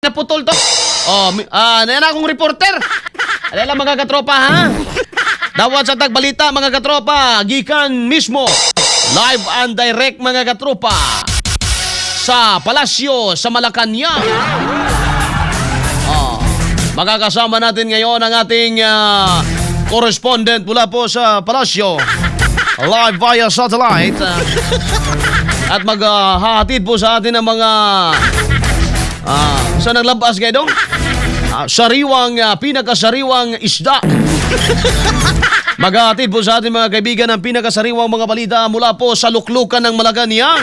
Naputol to. Nayan akong reporter. Alala mga katropa ha. Dawat sa tagbalita mga katropa, gikan mismo. Live and direct mga katropa. Sa palasyo sa Malacanang. Makakasama natin ngayon ang ating correspondent mula po sa palasyo. Live via satellite. At maghahatid po sa atin ang mga saan naglabas kayo dong? Pinakasariwang isda. Maghahatid po sa ating mga kaibigan ang pinakasariwang mga balita mula po sa luklukan ng Malacanang.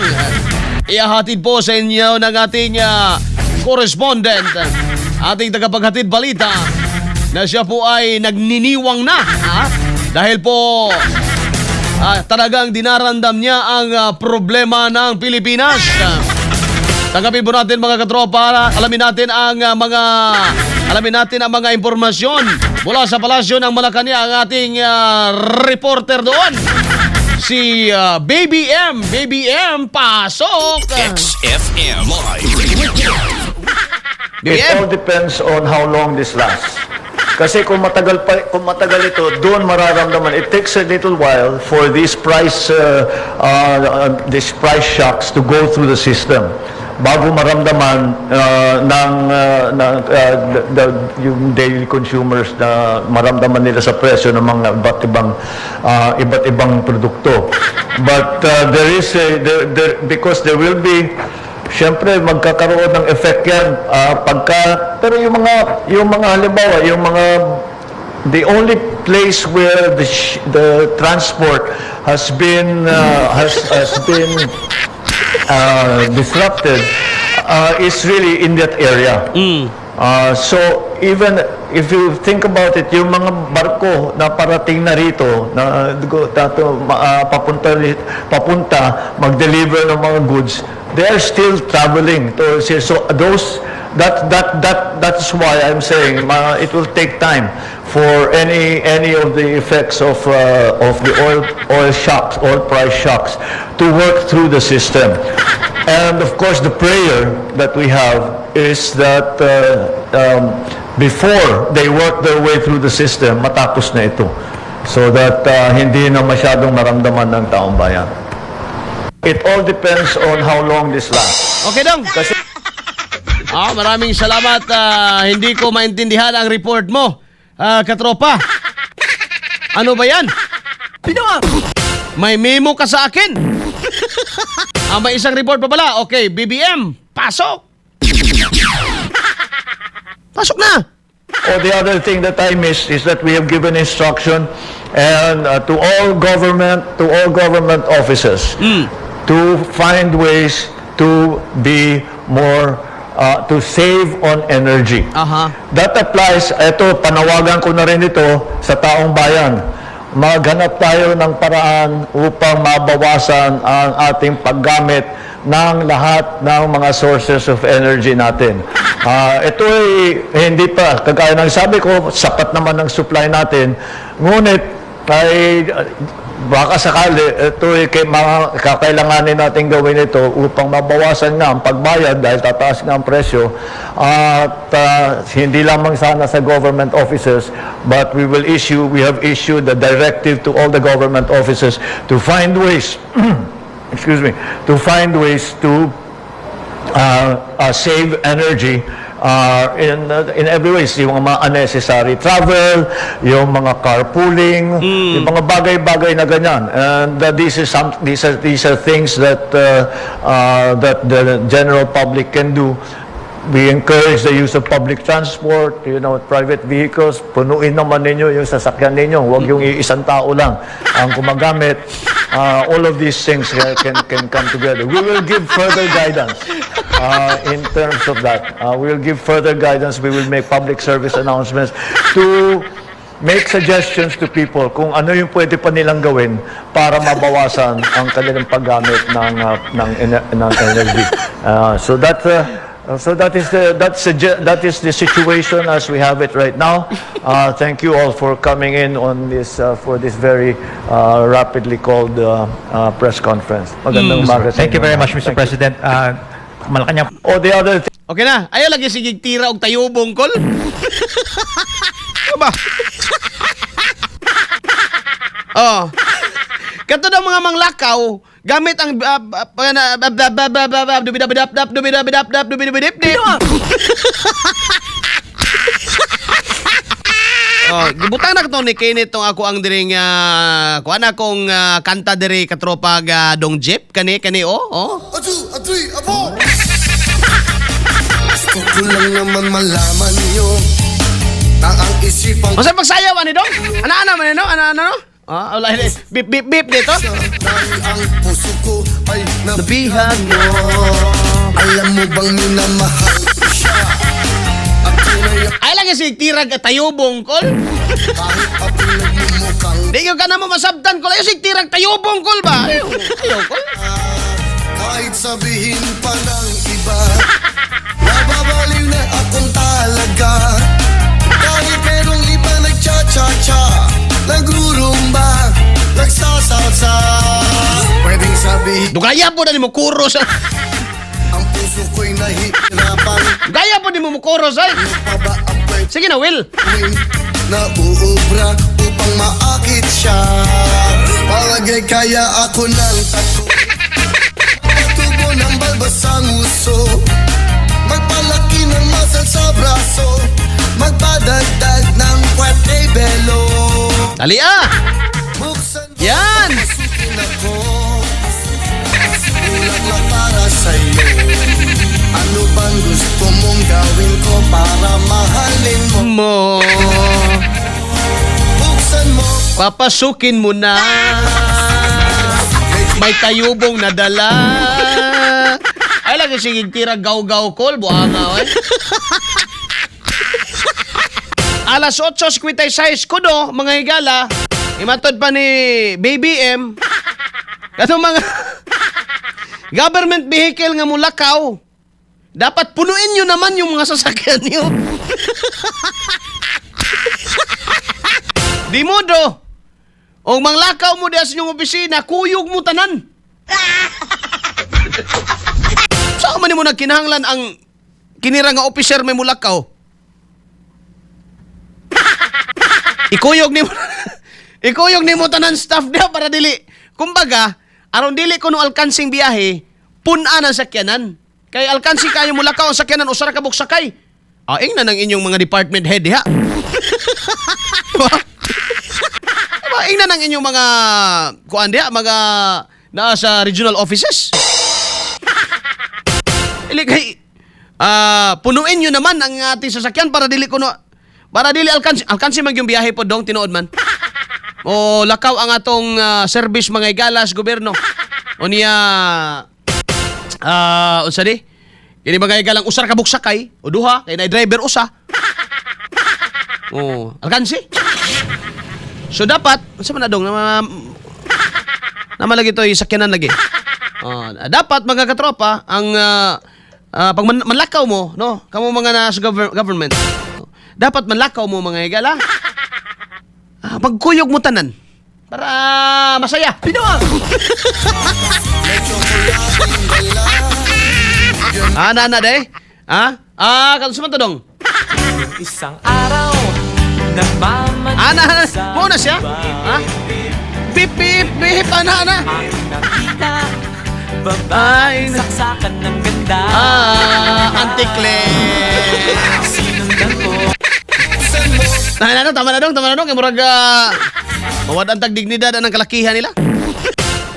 Ihahatid po sa inyo ng ating correspondent, ating tagapaghatid balita, na siya po ay nagniniwang na. Dahil po talagang dinaramdam niya ang problema ng Pilipinas. Tanggapin po natin mga katropa, alamin natin ang mga impormasyon mula sa palasyo ng Malacanang, ang ating reporter doon. Si Baby M. Baby M, pasok! XFM Live. It all depends on how long this lasts. Kasi kung matagal ito, doon mararamdaman. It takes a little while for these price shocks to go through the system bago maramdaman yung daily consumers na maramdaman nila sa presyo ng mga iba't ibang produkto. But because there will be, siyempre magkakaroon ng effect yan pero yung mga halimbawa, the only place where the transport has been disrupted is really in that area. So even if you think about it, yung mga barko na parating na rito na papunta mag-deliver ng mga goods, they are still traveling. So that's why I'm saying it will take time for any of the effects of the oil price shocks to work through the system. And of course, the prayer that we have is that before they work their way through the system, matapos na ito, so that hindi na masyadong maramdaman ng taong bayan. It all depends on how long this lasts. Okay dong. Maraming salamat. Hindi ko maintindihan ang report mo, katropa. Ano ba yan? May memo ka sa akin. May isang report pa pala. Okay, BBM, pasok. Pasok na. The other thing that I missed is that we have given instruction and to all government offices to find ways to be more to save on energy. That applies, panawagan ko na rin ito sa taong bayan. Maghanap tayo ng paraan upang mabawasan ang ating paggamit ng lahat ng mga sources of energy natin. Ito ay hindi pa, kagaya ng sabi ko, sapat naman ang supply natin. Ngunit ay baka sakali, ito ay kakailanganin natin gawin ito upang mabawasan nga ang pagbayad dahil tataas nga ang presyo. At hindi lamang sana sa government offices, but we have issued a directive to all the government offices to find ways to save energy in every way. Yung mga unnecessary travel, yung mga carpooling, yung mga bagay-bagay na ganyan. And these are things that the general public can do. We encourage the use of public transport, private vehicles. Punuin naman ninyo yung sasakyan ninyo. Huwag yung isang tao lang ang gumagamit. All of these things can come together. We will give further guidance in terms of that. We will give further guidance. We will make public service announcements to make suggestions to people kung ano yung pwede pa nilang gawin para mabawasan ang kanilang paggamit ng energy. So that is the situation as we have it right now. Thank you all for coming in on this for this very rapidly called press conference. Magandang umaga sa Thank you inyo. very much, Mr. President. Malacanang. Oh, the other thing Okay na. Ayaw lagi sige tira og tayo bongkol. Aba. Oh. Kato daw mga manglakaw, gamit ang Oh, gibutang na to ni Kenneth tong ako ang diri nga kuan akong kanta diri katropa ga dong jeep kani oh. A two, a three, a four. Gusto ko lang naman malaman niyo na ang isipan ko Masa pagsayaw ani dong? Ana man no? Ana no? Ah, wala bip bip bip dito. dahil ang puso ko ay Nabihan mo. Alam mo bang minamahal ko siya? Ang tunay ang Ay lang si tirag tayo bongkol. kahit pa pinagmumukhang Di ka na mo masabtan ko lang si tirag tayo bongkol ba? Tayo bongkol. kahit sabihin pa ng iba nababaliw na akong talaga. Kahit merong iba nagcha-cha-cha, nagrurumba, nagsasalsa. Pwedeng sabihin Dugaya po na ni mo kuros. ang puso ko'y nahihirapan. Gaya po ni mo kuros ay. Ano pa ba ang pwede Sige na, Will. gawin na uubra upang maakit siya? Palagay kaya ako ng tattoo, patubo ng balbas ang uso, magpalaki ng muscle sa braso, magpadagdag ng kwerte belo. Dali ah. Buksan mo, Yan. pasukin ako, ulat lang para sa'yo. Ano bang gusto mong gawin ko para mahalin mo? Mo. Buksan mo, Papasukin mo na. May tayubong nadala. Ay lang sige tira gaw-gaw call buanga oy. Alas 8:56 kuno mga higala. Imatod pa ni Baby M. Katong mga government vehicle nga mulakaw. Dapat punuin nyo naman yung mga sasakyan nyo. Di mo do. O manglakaw mo diya sa inyong opisina, kuyog mo tanan. Saan man mo nagkinahanglan ang kinira nga officer may mulakaw? Ikuyog ni mo ikuyog ni mo tanan staff diya para dili. Kumbaga, aron dili ko no alkansing biyahe, pun-an ang sakyanan. Kay alkansi kayo mulakaw ang sakyanan usara ka buksakay. Aing na ng inyong mga department head diha. Diba? Diba? Aing na ng inyong mga kuan diha, mga naa sa regional offices. Ili kay punuin nyo naman ang ating sasakyan para dili kuno para dili alkansi mag yung biyahe po dong tinuod man. O lakaw ang atong service mga igalas gobyerno. O niya unsa di? Kini mga igalang usar ka buksakay o duha kay na driver usa. Oh, alkansi. So dapat unsa man na dong naman lagi to sakyanan lagi. Dapat mga katropa ang pag manlakaw mo, no? Kamo mga nasa government. Dapat manlakaw mo mga higala. Pagkuyog mo tanan para masaya. Pinoa. Na day. Kanso man to dong? Isang araw nagmamagod sa Mo na siya? Bip bip bip ana. Ang nakita Ay, babaeng saksakan ng ganda. antikle. Sinundan ko Tama na dong. Kay murag mawad ang tagdignidad ang kalakihan nila.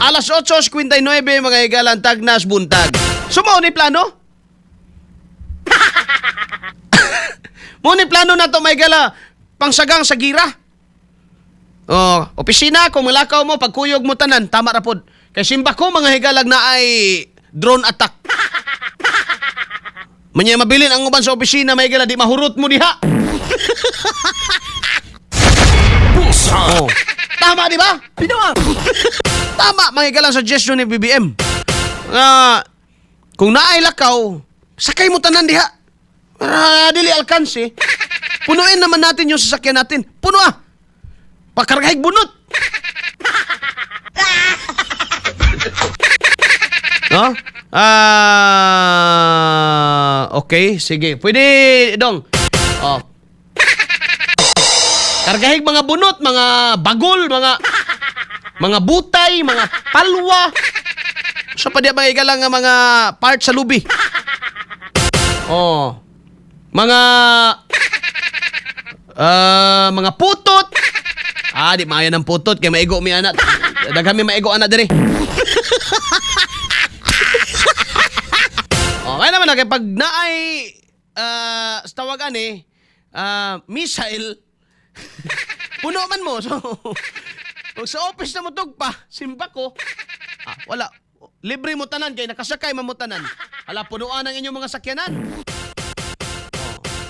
Alas 8:59 mga higalan tagnas buntag. Sumo ni plano? Mo ni plano na to mga higala pangsagang sa gira. Opisina kung malakaw mo pagkuyog mo tanan tama ra pod. Kay simba ko mga higalag na ay drone attack. Manya mabilin ang uban sa opisina may higala di mahurot mo diha. Bullseye. Tama di ba? Tama mga higala suggestion ni BBM. Kung naay lakaw, sakay mo tanan diha. Para dili alkansi. Punuin naman natin yung sasakyan natin. Puno Pakargahig bunot. No? Okay, sige. Pwede, dong. Oh. Kargahig mga bunot, mga bagol, mga butay, mga palwa. Sa pa diya mga igalang nga mga part sa lubi. Oh. Mga putot. Di maya ng putot kay maigo mi anak. Daghami maigo anak diri. Kaya naman na, kaya pag naay tawagan missile, puno man mo. So, pag sa office na mo tugpa, simba ko, wala. Libre mo tanan, kaya nakasakay man mo tanan. Hala, punuan ang inyong mga sakyanan.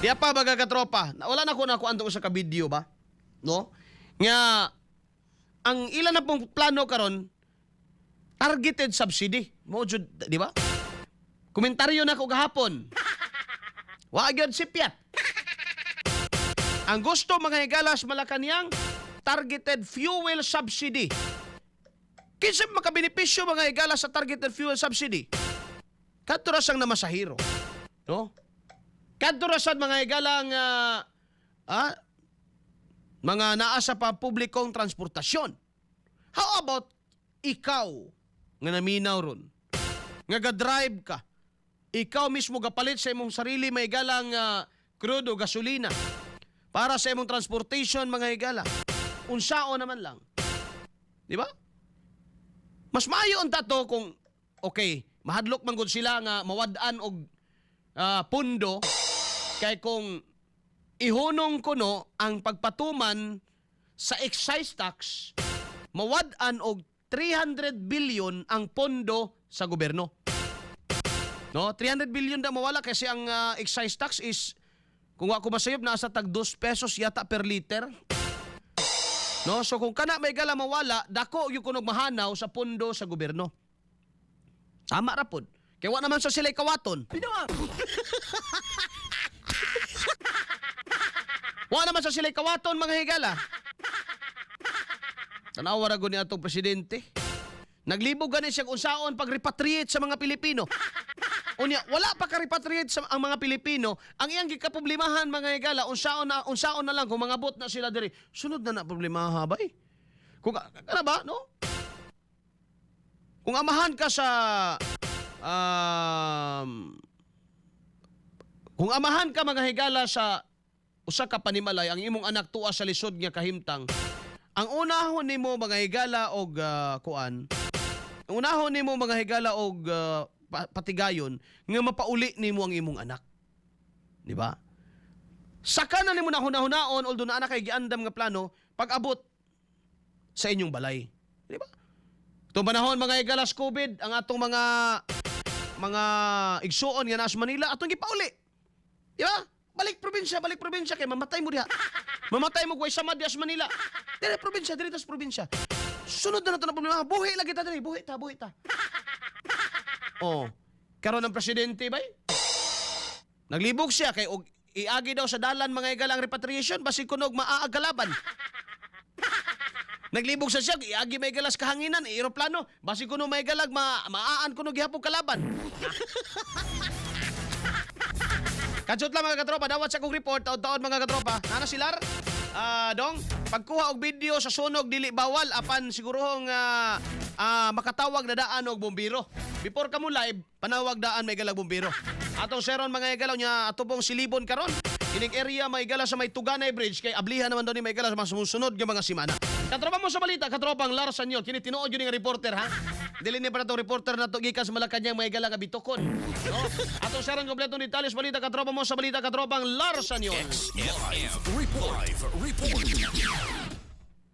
Di pa baga katropa. Wala na ko antong sa ka-video ba? No? Nga, ang ilan na pong plano karon targeted subsidy. Mo jud, di ba? Komentaryo na ko gahapon. Wa gyud sipyat. Ang gusto mga higalas Malacañang, targeted fuel subsidy. Kinsa makabenepisyo mga higalas sa targeted fuel subsidy? Kadto ra sang namasahiro. No? Kadto ra sad mga higalang mga naa sa publikong transportasyon. How about ikaw nga naminaw ron? Nga ga-drive ka? Ikaw mismo gapalit sa imong sarili may galang crude o gasolina para sa imong transportation mga higala. Unsao naman lang. Di ba? Mas maayo unta to kung okay, mahadlok man gud sila nga mawad-an og pundo kay kung ihunong kuno ang pagpatuman sa excise tax, mawad-an og 300 billion ang pondo sa gobyerno. No, 300 billion na mawala kasi ang excise tax is, kung ako masayop, nasa tag 2 pesos yata per liter. No, so kung kana may gala mawala, dako yung kunog mahanaw sa pondo sa gobyerno. Tama ra pod. Kaya wa naman sa sila'y kawaton. Wa naman sa sila'y kawaton mga higala. Tanawa ra gud ni atong presidente. Naglibog gani siya unsaon pag-repatriate sa mga Pilipino. Unya, wala pa ka-repatriate sa ang mga Pilipino. Ang iyang gikaproblemahan mga higala, unsaon na lang kung mga bot na sila diri. Sunod na problema bay. Kung kana ba, no? Kung amahan ka sa kung amahan ka mga higala sa usa ka panimalay, ang imong anak tuwa sa lisod nga kahimtang, ang unahon nimo mga higala og ang unahon nimo mga higala og patigayon nga mapauli nimo ang imong anak. Di ba? Saka na nimo na hunahunaon although na anak kay giandam nga plano pag-abot sa inyong balay. Di ba? Itong panahon mga higalas COVID, ang atong mga igsuon nga nasa Manila atong gipauli. Di ba? Balik probinsya kay mamatay mo diha. Mamatay mo kuway sama diha sa Manila. Dire probinsya, dire tas probinsya. Sunod na nato na problema. Buhi lagi ta dire, buhi ta. Oh, karon ang presidente bay. Naglibog siya kay og iagi daw sa dalan mga igalang repatriation basig kunog maaagalaban. Naglibog siya iagi may galas kahanginan, eroplano, basig kuno may galag maaan kuno gihapon kalaban. Kadsot lang mga katropa, dawat sa kong report taon-taon mga katropa. Nana silar? Dong, pagkuha og video sa sunog dili bawal apan sigurohong makatawag na daan og bombero. Before ka mo live, panawag daan may galag bombero. Atong seron mga igalaw niya atubong silibon karon. Kining area may igala sa may Tuganay Bridge kay ablihan naman daw ni may igala sa mga sumusunod nga mga simana. Katropa mo sa balita, katropang Lars Anyol, kini tinuod yun nga reporter ha. Dili ni para tong reporter na to gikan sa Malacañang may igala nga bitokon. No? Atong seron kompletong detalye sa balita, katropa mo sa balita, katropang Lars Anyol. Live report.